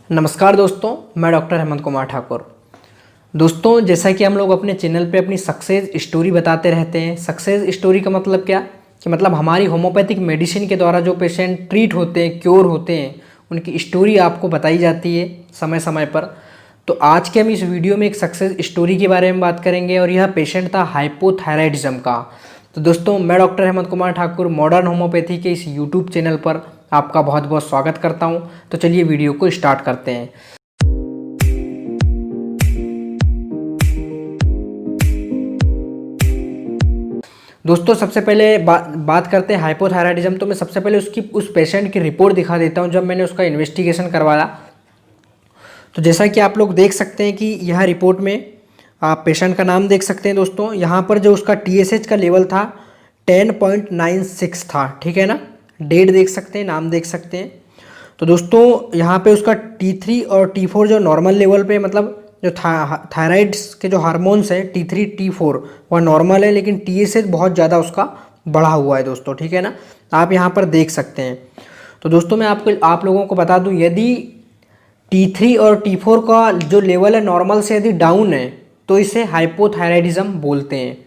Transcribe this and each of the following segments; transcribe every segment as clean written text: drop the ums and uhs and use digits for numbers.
नमस्कार दोस्तों, मैं डॉक्टर हेमंत कुमार ठाकुर। दोस्तों, जैसा कि हम लोग अपने चैनल पे अपनी सक्सेस स्टोरी बताते रहते हैं। सक्सेस स्टोरी का मतलब क्या कि मतलब हमारी होम्योपैथिक मेडिसिन के द्वारा जो पेशेंट ट्रीट होते हैं, क्योर होते हैं, उनकी स्टोरी आपको बताई जाती है समय समय पर। तो आज के हम इस वीडियो में एक सक्सेस स्टोरी के बारे में बात करेंगे और यह पेशेंट था हाइपोथायराइडिज्म का। तो दोस्तों, मैं doctor Hemant Kumar Thakur modern homeopathy के इस यूट्यूब चैनल पर आपका बहुत बहुत स्वागत करता हूं। तो चलिए वीडियो को स्टार्ट करते हैं। दोस्तों, सबसे पहले बात करते हैं हाइपोथायराइडिज्म। तो मैं सबसे पहले उस पेशेंट की रिपोर्ट दिखा देता हूं जब मैंने उसका इन्वेस्टिगेशन करवाया। तो जैसा कि आप लोग देख सकते हैं कि यह रिपोर्ट में आप पेशेंट का नाम देख सकते हैं। दोस्तों, यहाँ पर जो उसका TSH का लेवल था 10.96 था, ठीक है ना। डेट देख सकते हैं, नाम देख सकते हैं। तो दोस्तों, यहाँ पे उसका T3 और T4 जो नॉर्मल लेवल पे, मतलब जो थायराइड्स के जो हार्मोन्स हैं T3 T4 वह नॉर्मल है, लेकिन TSH बहुत ज़्यादा उसका बढ़ा हुआ है दोस्तों, ठीक है ना। आप यहाँ पर देख सकते हैं। तो दोस्तों, मैं आप लोगों को बता दूँ, यदि T3 और T4 का जो लेवल है नॉर्मल से यदि डाउन है तो इसे हाइपोथायराइडिज्म बोलते हैं।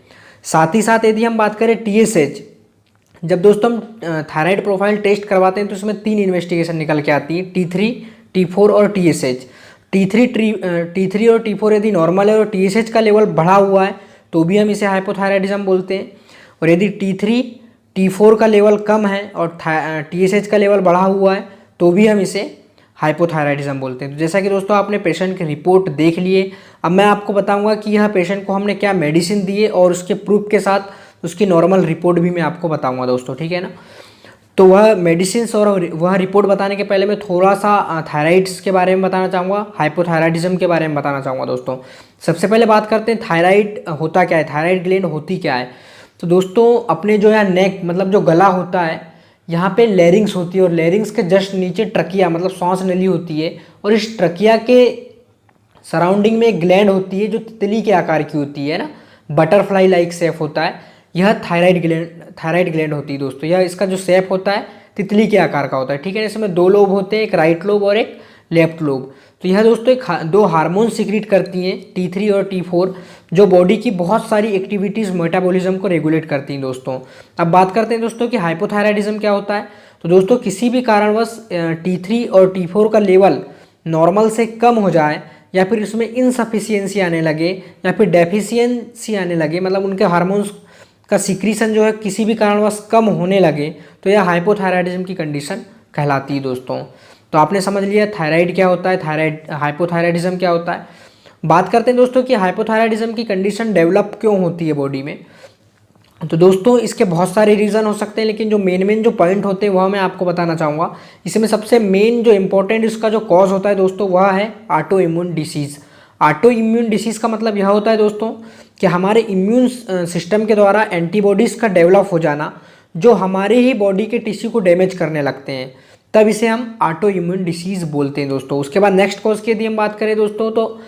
साथ ही साथ यदि हम बात करें TSH, जब दोस्तों हम थायराइड प्रोफाइल टेस्ट करवाते हैं तो इसमें 3 इन्वेस्टिगेशन निकल के आती है, T3 T4 और TSH। T3 और T4 यदि नॉर्मल है और TSH का लेवल बढ़ा हुआ है तो भी हम इसे हाइपोथायराइडिज्म बोलते हैं। और यदि T3 T4 का लेवल कम है और TSH का लेवल बढ़ा हुआ है तो भी हम इसे हाइपोथायराइडिज्म बोलते हैं। तो जैसा कि दोस्तों आपने पेशेंट की रिपोर्ट देख लिए, अब मैं आपको बताऊंगा कि यह पेशेंट को हमने क्या मेडिसिन दी है और उसके प्रूफ के साथ उसकी नॉर्मल रिपोर्ट भी मैं आपको बताऊंगा दोस्तों, ठीक है ना। तो वह मेडिसिन और वह रिपोर्ट बताने के पहले मैं थोड़ा सा थायराइड्स के बारे में बताना चाहूँगा, हाइपोथायराइडिज्म के बारे में बताना चाहूँगा दोस्तों। सबसे पहले बात करते हैं थायराइड होता क्या है, थायराइड ग्लैंड होती क्या है। तो दोस्तों, अपने जो है नेक, मतलब जो गला होता है, यहाँ पे लेरिंग्स होती है और लेरिंग्स के जस्ट नीचे ट्रकिया, मतलब सांस नली होती है। और इस ट्रकिया के सराउंडिंग में एक ग्लैंड होती है जो तितली के आकार की होती है ना, बटरफ्लाई लाइक शेप होता है। यह थायराइड ग्लैंड होती है दोस्तों। यह इसका जो शेप होता है तितली के आकार का होता है, ठीक है। इसमें 2 लोब होते हैं, एक राइट लोब और एक लेफ्ट लोब। तो यह दोस्तों दो हार्मोन सीक्रेट करती हैं, T3 और T4, जो बॉडी की बहुत सारी एक्टिविटीज़, मेटाबॉलिज्म को रेगुलेट करती हैं दोस्तों। अब बात करते हैं दोस्तों कि हाइपोथायराइडिज्म क्या होता है। तो दोस्तों, किसी भी कारणवश T3 और T4 का लेवल नॉर्मल से कम हो जाए या फिर इसमें इनसफिशियंसी आने लगे या फिर डेफिशिएंसी आने लगे, मतलब उनके हार्मोन्स का सिक्रीशन जो है किसी भी कारणवश कम होने लगे, तो यह हाइपोथायराइडिज्म की कंडीशन कहलाती है दोस्तों। तो आपने समझ लिया थायराइड क्या होता है, हाइपोथायराइडिज्म क्या होता है। बात करते हैं दोस्तों कि हाइपोथायराइडिज्म की कंडीशन डेवलप क्यों होती है बॉडी में। तो दोस्तों, इसके बहुत सारे रीज़न हो सकते हैं, लेकिन जो मेन जो पॉइंट होते हैं वह मैं आपको बताना चाहूँगा। इसमें सबसे मेन जो इम्पोर्टेंट इसका जो कॉज होता है दोस्तों, वह है auto immune disease. Auto immune disease का मतलब यह होता है दोस्तों कि हमारे इम्यून सिस्टम के द्वारा एंटीबॉडीज़ का डेवलप हो जाना, जो हमारे ही बॉडी के टिश्यू को डैमेज करने लगते हैं, तब इसे हम ऑटो इम्यून डिसीज़ बोलते हैं दोस्तों। उसके बाद नेक्स्ट कॉज की यदि हम बात करें दोस्तों, तो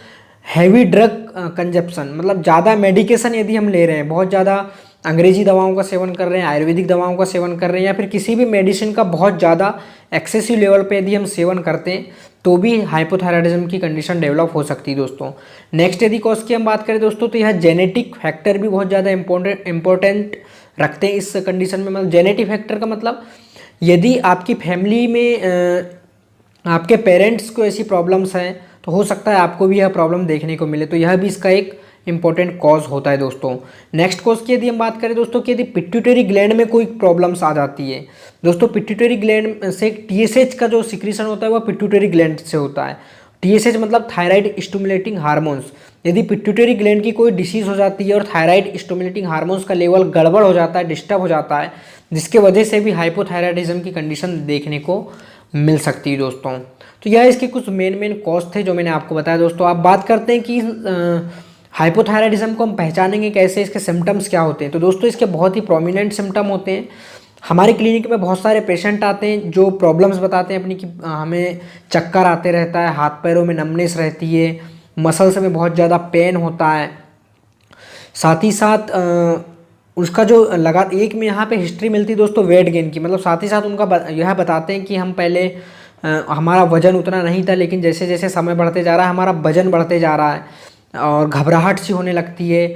हैवी ड्रग कंजप्शन, मतलब ज़्यादा मेडिकेशन यदि हम ले रहे हैं, बहुत ज़्यादा अंग्रेजी दवाओं का सेवन कर रहे हैं, आयुर्वेदिक दवाओं का सेवन कर रहे हैं, या फिर किसी भी मेडिसिन का बहुत ज़्यादा एक्सेसिव लेवल पे यदि हम सेवन करते हैं तो भी हाइपोथायराइडिज्म की कंडीशन डेवलप हो सकती है दोस्तों। नेक्स्ट यदि कॉज की हम बात करें दोस्तों, तो यह जेनेटिक फैक्टर भी बहुत ज़्यादा इंपॉर्टेंट रखते हैं इस कंडीशन में। मतलब जेनेटिक फैक्टर का मतलब, यदि आपकी फैमिली में आपके पेरेंट्स को ऐसी प्रॉब्लम्स हैं तो हो सकता है आपको भी यह प्रॉब्लम देखने को मिले, तो यह भी इसका एक इंपॉर्टेंट कॉज होता है दोस्तों। नेक्स्ट कॉज की यदि हम बात करें दोस्तों कि यदि पिट्यूटरी ग्लैंड में कोई प्रॉब्लम्स आ जाती है दोस्तों, पिट्यूटरी ग्लैंड से TSH का जो सिक्रीशन होता है वह पिट्यूटरी ग्लैंड से होता है। TSH मतलब थायराइड स्टिमुलेटिंग हार्मोन्स। यदि पिट्यूटरी ग्लैंड की कोई डिसीज़ हो जाती है और थायराइड स्टिमुलेटिंग हार्मोन्स का लेवल गड़बड़ हो जाता है, डिस्टर्ब हो जाता है, जिसके वजह से भी हाइपोथायराइडिज्म की कंडीशन देखने को मिल सकती है दोस्तों। तो यह इसके कुछ मेन कॉज थे जो मैंने आपको बताया दोस्तों। आप बात करते हैं कि हाइपोथायराइडिज्म को हम पहचानेंगे कैसे, इसके सिम्टम्स क्या होते हैं। तो दोस्तों, इसके बहुत ही प्रोमिनेंट सिम्टम होते हैं। हमारे क्लिनिक में बहुत सारे पेशेंट आते हैं जो प्रॉब्लम्स बताते हैं अपनी, कि हमें चक्कर आते रहता है, हाथ पैरों में नमनेस रहती है, मसल्स में बहुत ज़्यादा पेन होता है। साथ ही साथ उसका जो एक में यहाँ पे हिस्ट्री मिलती है दोस्तों वेट गेन की, मतलब साथ ही साथ उनका यह बताते हैं कि हम पहले हमारा वजन उतना नहीं था, लेकिन जैसे जैसे समय बढ़ते जा रहा है हमारा वजन बढ़ते जा रहा है और घबराहट सी होने लगती है।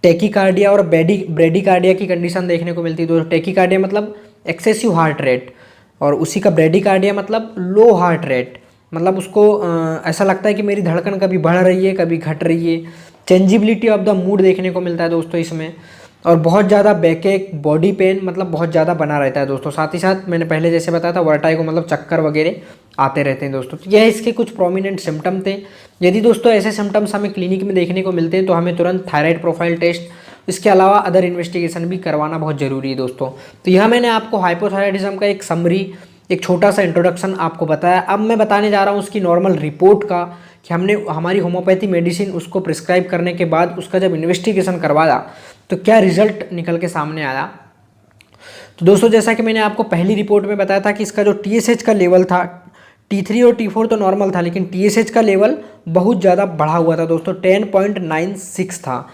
टेकीकार्डिया और ब्रेडिकार्डिया की कंडीशन देखने को मिलती है। तो टेकीकार्डिया मतलब एक्सेसिव हार्ट रेट, और उसी का ब्रेडिकार्डिया मतलब लो हार्ट रेट, मतलब उसको ऐसा लगता है कि मेरी धड़कन कभी बढ़ रही है कभी घट रही है। चेंजिबिलिटी ऑफ द मूड देखने को मिलता है दोस्तों इसमें, और बहुत ज़्यादा बैकएक, बॉडी पेन मतलब बहुत ज़्यादा बना रहता है दोस्तों। साथ ही साथ मैंने पहले जैसे बताया था वर्टाइगो मतलब चक्कर वगैरह आते रहते हैं दोस्तों। तो यह इसके कुछ प्रोमिनेंट सिम्टम थे। यदि दोस्तों ऐसे सिम्टम्स हमें क्लिनिक में देखने को मिलते हैं तो हमें तुरंत थायराइड प्रोफाइल टेस्ट, इसके अलावा अदर इन्वेस्टिगेशन भी करवाना बहुत ज़रूरी है दोस्तों। तो यह मैंने आपको हाइपोथायराइडिज्म का एक समरी, एक छोटा सा इंट्रोडक्शन आपको बताया। अब मैं बताने जा रहा हूँ उसकी नॉर्मल रिपोर्ट का, कि हमने हमारी होम्योपैथी मेडिसिन उसको प्रिस्क्राइब करने के बाद उसका जब इन्वेस्टिगेशन करवाया तो क्या रिजल्ट निकल के सामने आया। तो दोस्तों जैसा कि मैंने आपको पहली रिपोर्ट में बताया था कि इसका जो TSH का लेवल था, T3 और T4 तो नॉर्मल था, लेकिन TSH का लेवल बहुत ज़्यादा बढ़ा हुआ था दोस्तों, 10.96 था।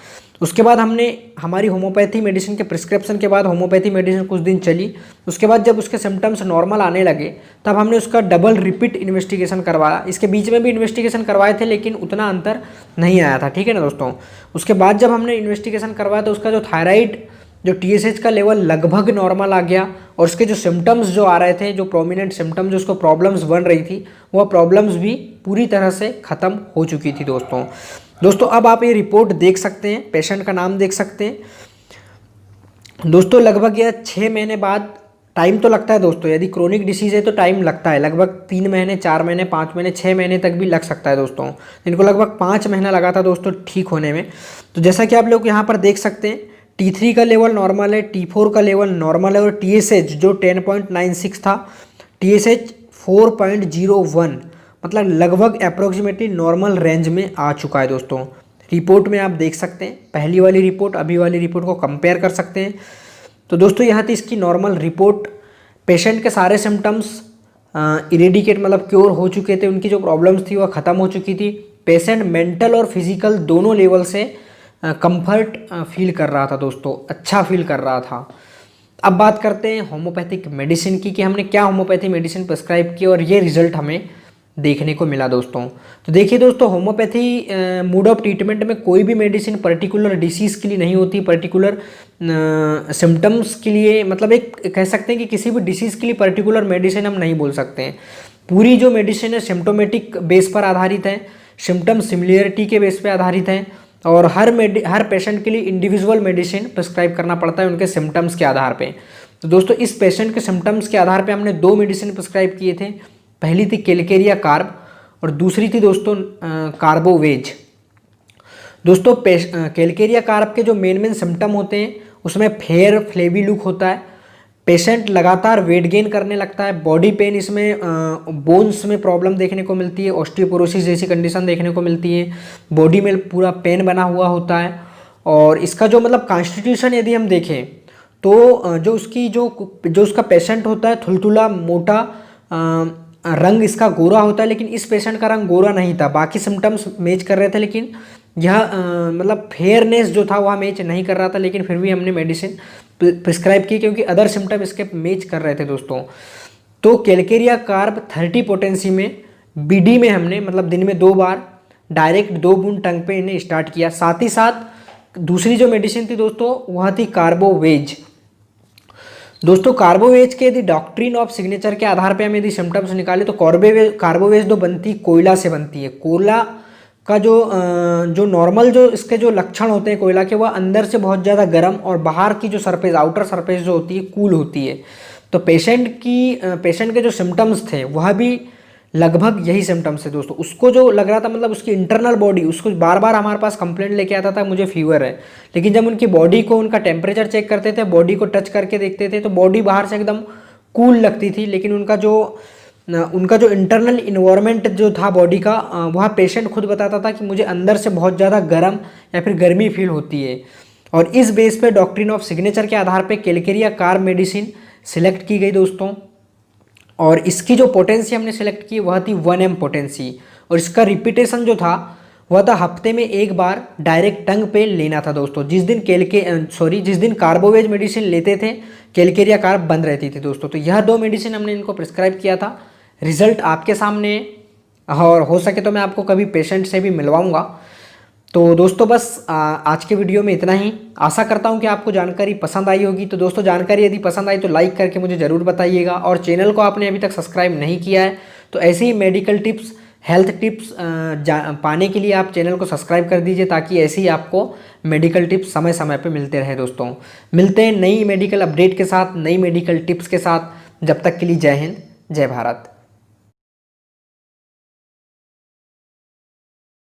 उसके बाद हमने हमारी होम्योपैथी मेडिसिन के प्रिस्क्रिप्शन के बाद होम्योपैथी मेडिसिन कुछ दिन चली। उसके बाद जब उसके सिम्टम्स नॉर्मल आने लगे तब हमने उसका डबल रिपीट इन्वेस्टिगेशन करवाया। इसके बीच में भी इन्वेस्टिगेशन करवाए थे लेकिन उतना अंतर नहीं आया था, ठीक है ना दोस्तों। उसके बाद जब हमने इन्वेस्टिगेशन करवाया तो उसका जो थायराइड, जो TSH का लेवल लगभग नॉर्मल आ गया, और उसके जो सिम्टम्स जो आ रहे थे, जो प्रोमिनेंट सिम्टम्स जो उसको प्रॉब्लम्स बन रही थी, वह प्रॉब्लम्स भी पूरी तरह से ख़त्म हो चुकी थी दोस्तों। अब आप ये रिपोर्ट देख सकते हैं, पेशेंट का नाम देख सकते हैं दोस्तों। लगभग यह 6 महीने बाद, टाइम तो लगता है दोस्तों, यदि क्रोनिक डिसीज़ है तो टाइम लगता है, लगभग 3 महीने, 4 महीने, 5 महीने, 6 महीने तक भी लग सकता है दोस्तों। इनको लगभग 5 महीना लगा था दोस्तों ठीक होने में। तो जैसा कि आप लोग यहाँ पर देख सकते हैं, T3 का लेवल नॉर्मल है, T4 का लेवल नॉर्मल है, और TSH जो 10.96 था, TSH 4.01 मतलब लगभग अप्रोक्सीमेटली नॉर्मल रेंज में आ चुका है दोस्तों। रिपोर्ट में आप देख सकते हैं, पहली वाली रिपोर्ट अभी वाली रिपोर्ट को कंपेयर कर सकते हैं। तो दोस्तों यहाँ थी इसकी नॉर्मल रिपोर्ट। पेशेंट के सारे सिम्टम्स इरेडिकेट मतलब क्योर हो चुके थे, उनकी जो प्रॉब्लम्स थी वह ख़त्म हो चुकी थी। पेशेंट मेंटल और फिजिकल दोनों लेवल से कंफर्ट फील कर रहा था दोस्तों, अच्छा फील कर रहा था। अब बात करते हैं होम्योपैथिक मेडिसिन की, कि हमने क्या होम्योपैथी मेडिसिन प्रिस्क्राइब की और ये रिजल्ट हमें देखने को मिला दोस्तों। तो देखिए दोस्तों, होम्योपैथी मोड ऑफ ट्रीटमेंट में कोई भी मेडिसिन पर्टिकुलर डिसीज़ के लिए नहीं होती, पर्टिकुलर सिम्टम्स के लिए, मतलब एक कह सकते हैं कि किसी भी डिसीज़ के लिए पर्टिकुलर मेडिसिन हम नहीं बोल सकते हैं। पूरी जो मेडिसिन है सिम्टोमेटिक बेस पर आधारित है, सिम्टम सिमिलरिटी के बेस पर आधारित है, और हर पेशेंट के लिए इंडिविजुअल मेडिसिन प्रिस्क्राइब करना पड़ता है उनके सिम्टम्स के आधार पे। तो दोस्तों इस पेशेंट के सिम्टम्स के आधार पे हमने 2 मेडिसिन प्रिस्क्राइब किए थे। पहली थी कैलकेरिया कार्ब और दूसरी थी दोस्तों कार्बोवेज। दोस्तों कैलकेरिया कार्ब के जो मेन सिम्टम होते हैं उसमें फेयर फ्लेवी लुक होता है, पेशेंट लगातार वेट गेन करने लगता है, बॉडी पेन, इसमें बोन्स में प्रॉब्लम देखने को मिलती है, ऑस्टियोपोरोसिस जैसी कंडीशन देखने को मिलती है, बॉडी में पूरा पेन बना हुआ होता है। और इसका जो मतलब कॉन्स्टिट्यूशन यदि हम देखें तो जो उसका पेशेंट होता है थुलथुला मोटा, रंग इसका गोरा होता है, लेकिन इस पेशेंट का रंग गोरा नहीं था। बाकी सिम्टम्स मैच कर रहे थे, लेकिन यह मतलब फेयरनेस जो था वह मैच नहीं कर रहा था, लेकिन फिर भी हमने मेडिसिन प्रिस्क्राइब की क्योंकि अदर सिम्टम इसके मैच कर रहे थे दोस्तों। तो कैलकेरिया कार्ब 30 पोटेंसी में BD में हमने मतलब दिन में 2 बार डायरेक्ट 2 बूंद टंग पे इन्हें स्टार्ट किया। साथ ही साथ दूसरी जो मेडिसिन थी दोस्तों वह थी कार्बोवेज। दोस्तों कार्बोवेज के यदि डॉक्ट्रिन ऑफ सिग्नेचर के आधार पे हम यदि सिम्टम्स निकालें तो कार्बोवेज तो बनती कोयला से बनती है। कोयला का जो नॉर्मल जो इसके जो लक्षण होते हैं कोयला के, वह अंदर से बहुत ज़्यादा गर्म और बाहर की जो सरफेस, आउटर सरफेस जो होती है कूल होती है। तो पेशेंट के जो सिम्टम्स थे वह भी लगभग यही सिम्टम्स थे दोस्तों। उसको जो लग रहा था मतलब उसकी इंटरनल बॉडी, उसको बार बार हमारे पास कंप्लेंट लेके आता था मुझे फीवर है, लेकिन जब उनकी बॉडी को उनका टेम्परेचर चेक करते थे, बॉडी को टच करके देखते थे तो बॉडी बाहर से एकदम कूल लगती थी, लेकिन उनका जो इंटरनल इन्वायरमेंट जो था बॉडी का, वह पेशेंट खुद बताता था कि मुझे अंदर से बहुत ज़्यादा गर्म या फिर गर्मी फील होती है। और इस बेस पे डॉक्ट्रिन ऑफ सिग्नेचर के आधार पे कैलकेरिया कार्ब मेडिसिन सिलेक्ट की गई दोस्तों। और इसकी जो पोटेंसी हमने सेलेक्ट की वह थी 1 m पोटेंसी, और इसका रिपीटेशन जो था वह था हफ्ते में 1 बार डायरेक्ट टंग पे लेना था दोस्तों। जिस दिन कार्बोवेज मेडिसिन लेते थे कैलकेरिया कार्ब बंद रहती थी दोस्तों। तो यह 2 मेडिसिन हमने इनको प्रिस्क्राइब किया था, रिज़ल्ट आपके सामने, और हो सके तो मैं आपको कभी पेशेंट से भी मिलवाऊंगा। तो दोस्तों बस आज के वीडियो में इतना ही। आशा करता हूं कि आपको जानकारी पसंद आई होगी। तो दोस्तों जानकारी यदि पसंद आई तो लाइक करके मुझे ज़रूर बताइएगा, और चैनल को आपने अभी तक सब्सक्राइब नहीं किया है तो ऐसे ही मेडिकल टिप्स, हेल्थ टिप्स पाने के लिए आप चैनल को सब्सक्राइब कर दीजिए, ताकि ऐसे ही आपको मेडिकल टिप्स समय समय पर मिलते रहे। दोस्तों मिलते हैं नई मेडिकल अपडेट के साथ, नई मेडिकल टिप्स के साथ। जब तक के लिए जय हिंद, जय भारत।